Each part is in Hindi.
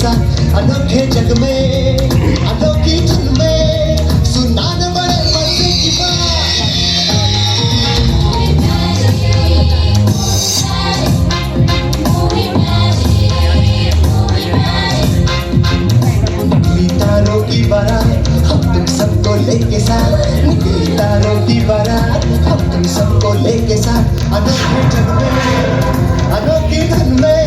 साथ अनोखे जग में अनोखी धुन में सुनाने बड़े मजे की बात। तारों की बारात हम तुम सबको लेके साथ, निकली तारों की बारात हम तुम सबको लेके साथ अनोखे जग में अनोखी धुन में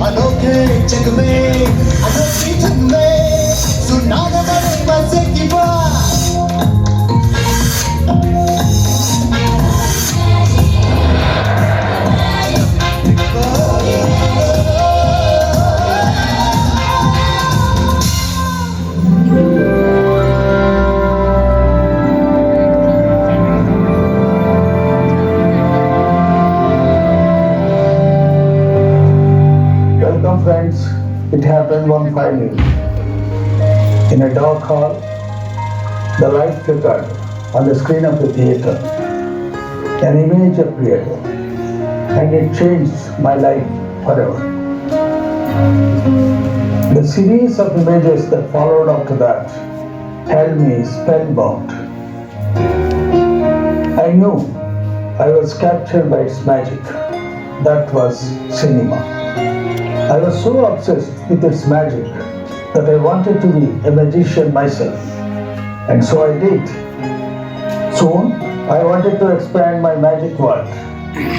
अनोखे जग में अनोखी धुन में सुनाने बड़े मजे की बात। Welcome friends, it happened one Friday. In a dark hall, the light flickered on the screen of the theatre. An image appeared and it changed my life forever. The series of images that followed after that held me spellbound. I knew I was captured by its magic. That was cinema. I was so obsessed with its magic that I wanted to be a magician myself, and so I did. Soon, I wanted to expand my magic world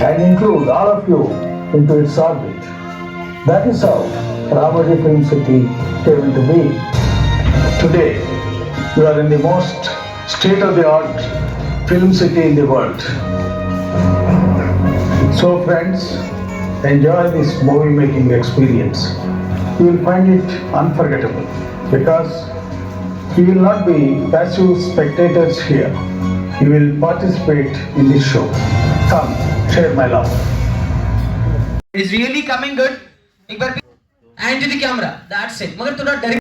and include all of you into its orbit. That is how Ramoji Film City came into being. Today, you are in the most state-of-the-art film city in the world. So friends, enjoy this movie making experience. You will find it unforgettable because you will not be passive spectators here. You will participate in this show. Come, share my love. It's really coming good. एक बार and to the camera. That's it. मगर थोड़ा डर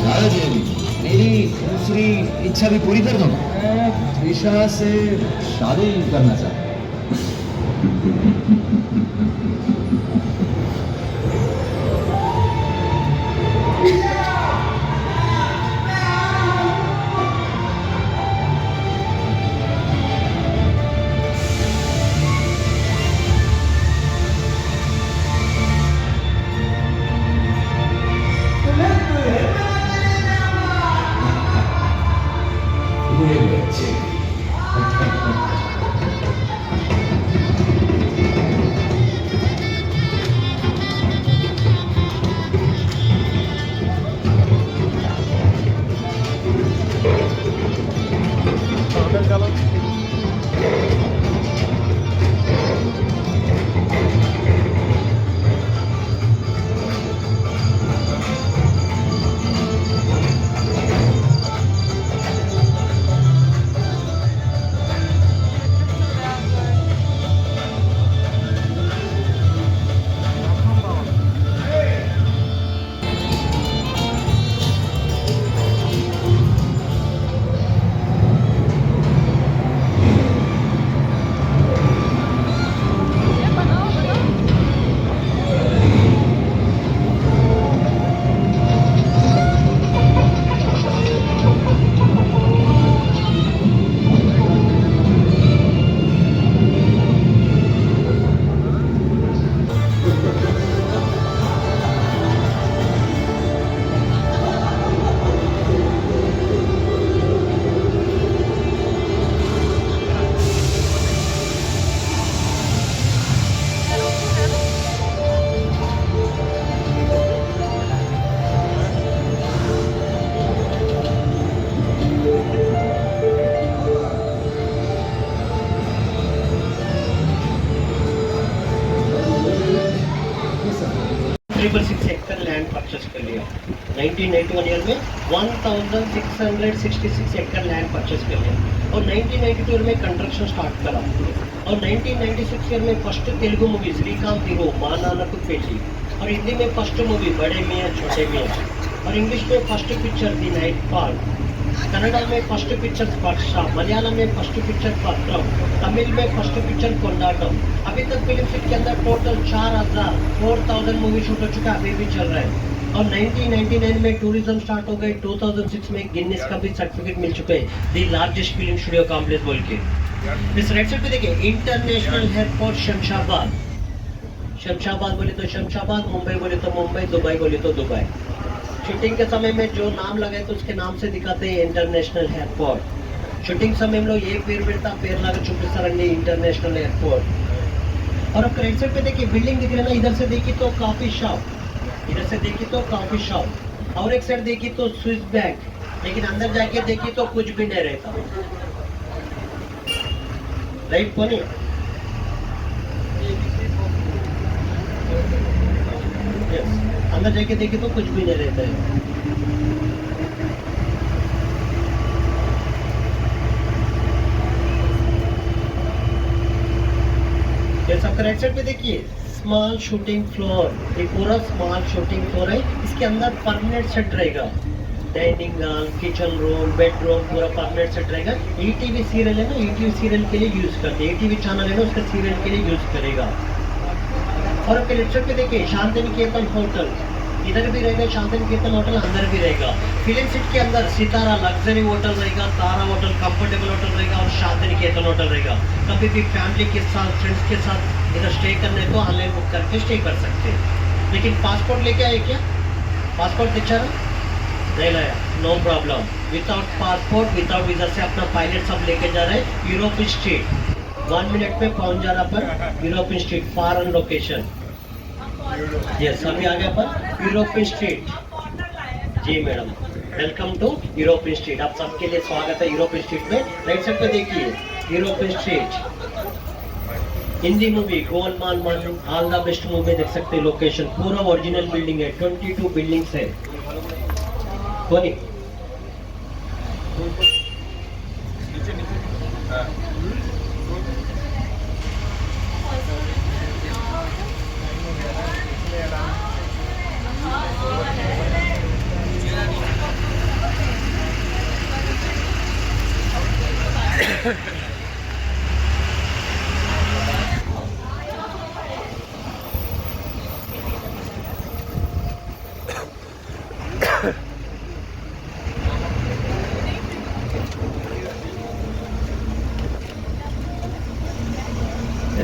दादाजी, मेरी दूसरी इच्छा भी पूरी कर दो। मैं त्रिशा से शादी करना चाहता हूँ। ये बच्चे ट्रिपल सिक्स एकड़ लैंड परचेस कर लिया 1991 ईयर में 1666 एकड़ लैंड परचेस कर लिया और 1992 ईयर में कंस्ट्रक्शन स्टार्ट करा और 1996 ईयर में first Telugu movie Srikanth hero माँ नानक पेटी और हिंदी में फर्स्ट मूवी बड़े मियाँ छोटे मियाँ और इंग्लिश में फर्स्ट पिक्चर दी नाइट पार्क, कन्नड़ा में फर्स्ट पिक्चर स्पर्शा, मलयालम में फर्स्ट पिक्चर पत्रम, तमिल में फर्स्ट पिक्चर कोंडाटम। अभी तक फिल्म सिटी के अंदर टोटल 4000 मूवी शूट हो चुका है, अभी भी चल रहा है। और 1999 में टूरिज्म स्टार्ट हो गए, 2006 में गिनीज का भी सर्टिफिकेट मिल चुके हैं, दी लार्जेस्ट फिल्म स्टूडियो कॉम्प्लेक्स बोल के। इस राइट साइड पे देखिए इंटरनेशनल एयरपोर्ट शमशाबाद, शमशाबाद बोले तो शमशाबाद, मुंबई बोले तो मुंबई, दुबई बोले तो दुबई। शूटिंग के समय में जो नाम लगाए तो उसके नाम से दिखाते हैं इंटरनेशनल एयरपोर्ट। शूटिंग समय में लोग ये पेड़ बेड़ता पेड़ लगा चुपी इंटरनेशनल एयरपोर्ट। और अब राइट साइड पे देखिए बिल्डिंग दिख रही है ना, इधर से देखिए तो कॉफी शॉप, इधर से देखिए तो कॉफी शॉप और एक साइड देखिए तो स्विस बैंक, लेकिन अंदर जाके देखिए तो कुछ भी नहीं रहता। राइट पोनी यस अंदर जाके देखे तो कुछ भी नहीं रहता है यस आपका राइट साइड पे देखिए स्मॉल शूटिंग फ्लोर ये पूरा स्मॉल शूटिंग फ्लोर है इसके अंदर परमानेंट सेट रहेगा dining hall kitchen room bedroom पूरा परमानेंट सेट रहेगा ईटीवी सीरियल है ना ईटीवी सीरियल के लिए यूज करते हैं ईटीवी चैनल है ना उसका सीरियल के लिए यूज करेगा और आपके लेफ्ट साइड पे देखिए शांति निकेतन होटल इधर भी रहेगा शांति निकेतन होटल अंदर भी रहेगा फिल्म सिटी के अंदर सितारा लग्जरी होटल रहेगा तारा होटल कंफर्टेबल होटल रहेगा और शांति निकेतन होटल रहेगा कभी भी फैमिली के साथ फ्रेंड्स के साथ इधर स्टे करने को ऑनलाइन बुक करके स्टे कर सकते हैं लेकिन पासपोर्ट लेके आए क्या पासपोर्ट दिखा रहा नहीं लाया no problem without passport without visa से अपना पायलट सब लेके जा रहे हैं यूरोपियन स्ट्रीट 1 मिनट में पहुंच जाना पर European street foreign location yes अभी आ गया पर यूरोपियन स्ट्रीट जी madam welcome to European street आप सबके लिए स्वागत है यूरोपियन स्ट्रीट में राइट साइड पे देखिए European street Hindi movie Golmaal morning all the best movie देख सकते हैं लोकेशन पूरा ओरिजिनल बिल्डिंग है 22 बिल्डिंग्स है कोनी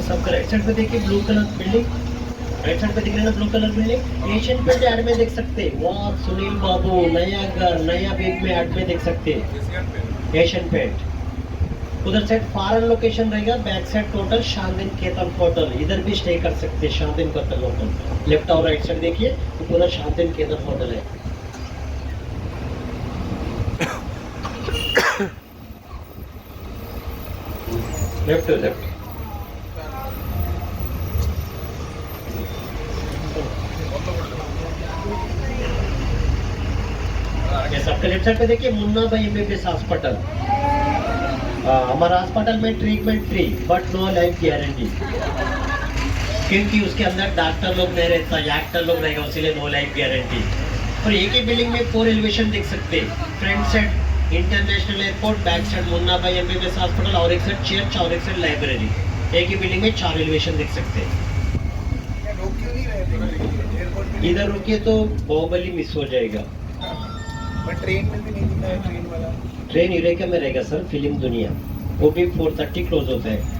सबका राइट साइड पे देखिए blue colour building right side पे दिख रहा है ना blue colour building Asian paint ad में देख सकते हैं वाह सुनील बाबू नया घर नया बेग में ऐड में देख सकते हैं एशियन पेंट उधर साइड फॉरेन लोकेशन रहेगा back side total Shantiniketan hotel इधर भी स्टे कर सकते हैं शांतिन केतन होटल लेफ्ट और राइट साइड देखिए तो पूरा शांतिन केतन होटल है लेफ्ट टू लेफ्ट सबके लेफ्ट साइड पे देखिए मुन्ना भाई एमबीबीएस हॉस्पिटल हमारा हॉस्पिटल में treatment free but no life guarantee क्योंकि उसके अंदर डॉक्टर लोग नहीं रहता एक्टर लोग रहेगा इसीलिए नो लाइफ गारंटी और एक ही बिल्डिंग में 4 एलिवेशन देख सकते front side international airport back side Munna Bhai MBBS hospital और एक साइड चर्च और एक साइड लाइब्रेरी एक ही बिल्डिंग में 4 एलिवेशन देख सकते इधर रुकिए तो बाहुबली मिस हो जाएगा ट्रेन में भी नहीं दिखा है ट्रेन वाला ट्रेन यूरेका में रहेगा सर फिल्म दुनिया वो भी 4:30 क्लोज होता है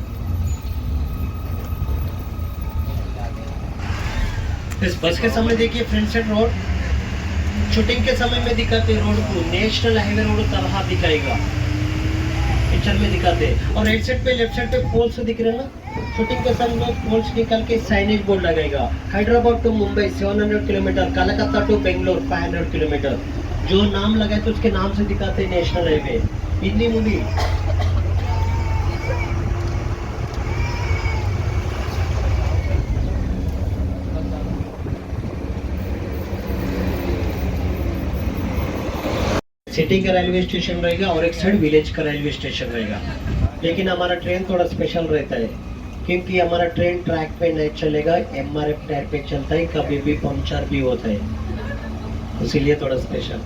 इस बस के सामने देखिए फ्रंट साइड रोड शूटिंग के समय में दिखाते रोड को नेशनल हाईवे रोड तरह दिखाएगा पिक्चर में दिखाते और राइट साइड पे लेफ्ट साइड पे पोल्स दिख रहे हैं ना शूटिंग के समय में पोल्स निकाल के साइनेज बोर्ड लगाएगा Hyderabad to Mumbai 700 kilometre Calcutta to Bangalore 500 kilometre जो नाम लगाए तो उसके नाम से दिखाते हैं national highway Hindi movie city का रेलवे स्टेशन रहेगा और एक साइड विलेज का रेलवे स्टेशन रहेगा लेकिन हमारा ट्रेन थोड़ा स्पेशल रहता है क्योंकि हमारा ट्रेन ट्रैक पे नहीं चलेगा MRF टायर पे चलता है कभी भी पंचर भी होता है इसीलिए थोड़ा स्पेशल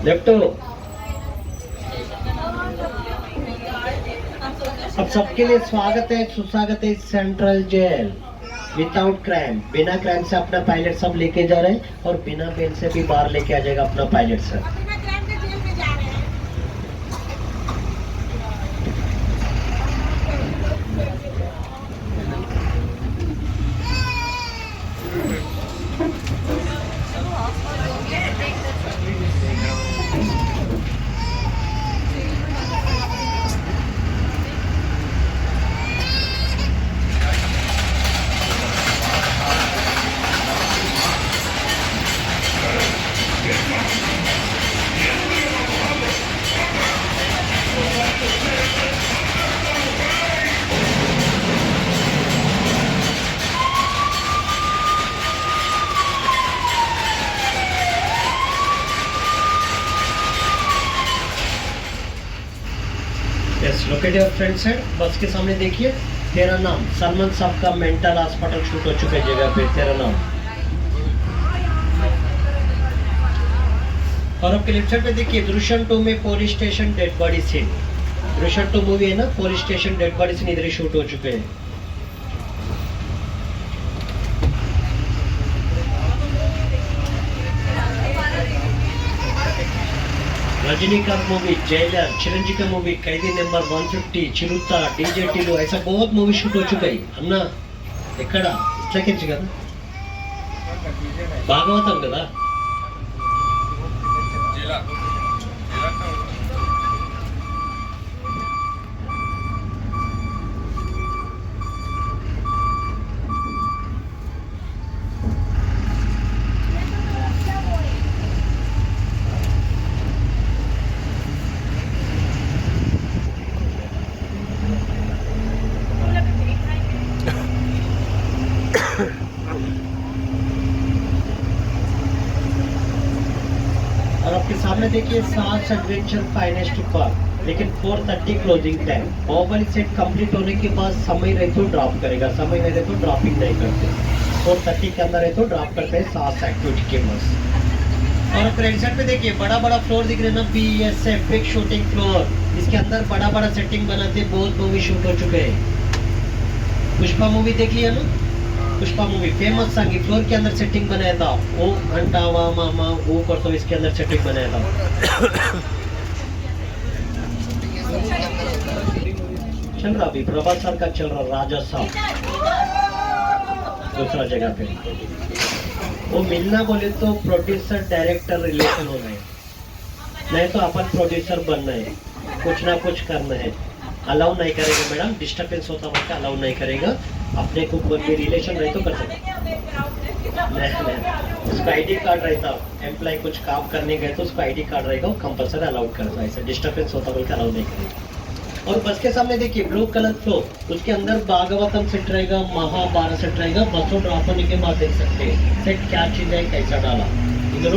लेफ्ट अब सबके लिए स्वागत है सुस्वागत है सेंट्रल जेल विदाउट क्राइम बिना क्राइम से अपना पायलट सब लेके जा रहे हैं और बिना बेल से भी बाहर लेके आ जाएगा अपना pilot sir yes look at your front side, बस के सामने देखिए, तेरा नाम सलमान साहब का मेंटल हॉस्पिटल शूट हो चुका है जगह पे, तेरा नाम। और आपके लेफ्ट साइड पे देखिए दृश्यम 2 में police station dead body scene, Drishyam 2 movie है ना, police station dead body scene इधर ही शूट हो चुके हैं। रजनीकांत मूवी, जेलर, चिरंजीवी का मूवी, कैदी नंबर 150, चिरुता, डीजे टिल्लू, ऐसा बहुत मूवी शूट हो चुका है अन्ना। ఎక్కడ సెకండ్స్ కదా, భాగవతం కదా। और आपके सामने देखिए सास एडवेंचर फाइनेस्ट पार्क, लेकिन 4:30 closing time. Baahubali set complete होने के बाद समय रहे तो ड्रॉप करेगा, समय नहीं रहे तो ड्रॉपिंग नहीं करते। 4:30 के अंदर है तो ड्रॉप करते हैं सास एक्टिविटी के बस। और फ्रंट साइड पे देखिए बड़ा बड़ा फ्लोर दिख रहे हैं ना, BSF बिग शूटिंग फ्लोर, इसके अंदर बड़ा बड़ा सेटिंग बनाते, बहुत मूवी शूट हो चुके हैं। पुष्पा मूवी देख लिया ना, Pushpa movie famous song floor के अंदर सेटिंग बनाया था, ओ घंटावा मामा वो कर, तो इसके अंदर सेटिंग बनाया था। चल रहा अभी प्रभास सर का चल रहा राजा साहब दूसरा जगह पे। वो मिलना बोले तो प्रोड्यूसर डायरेक्टर रिलेशन होना है, नहीं तो अपन प्रोड्यूसर बनना है, कुछ ना कुछ करना है। अलाउ नहीं करेगा मैडम, डिस्टर्बेंस होता है, अलाउ नहीं करेगा। अपने को कोई रिलेशन रहे तो कर सकते नहीं, उसका आईडी कार्ड रहता, एम्प्लॉय कुछ काम करने गए तो उसका आईडी कार्ड रहेगा, वो कंपलसरी अलाउड करता है। ऐसा डिस्टर्बेंस होता बोल के अलाउ नहीं करेगा। और बस के सामने देखिए ब्लू कलर फ्लोर, उसके अंदर भागवतम सेट रहेगा, महाभारत सेट रहेगा। बसों ड्रॉप होने के बाद देख सकते हैं सेट क्या चीज है, कैसा डाला इधर।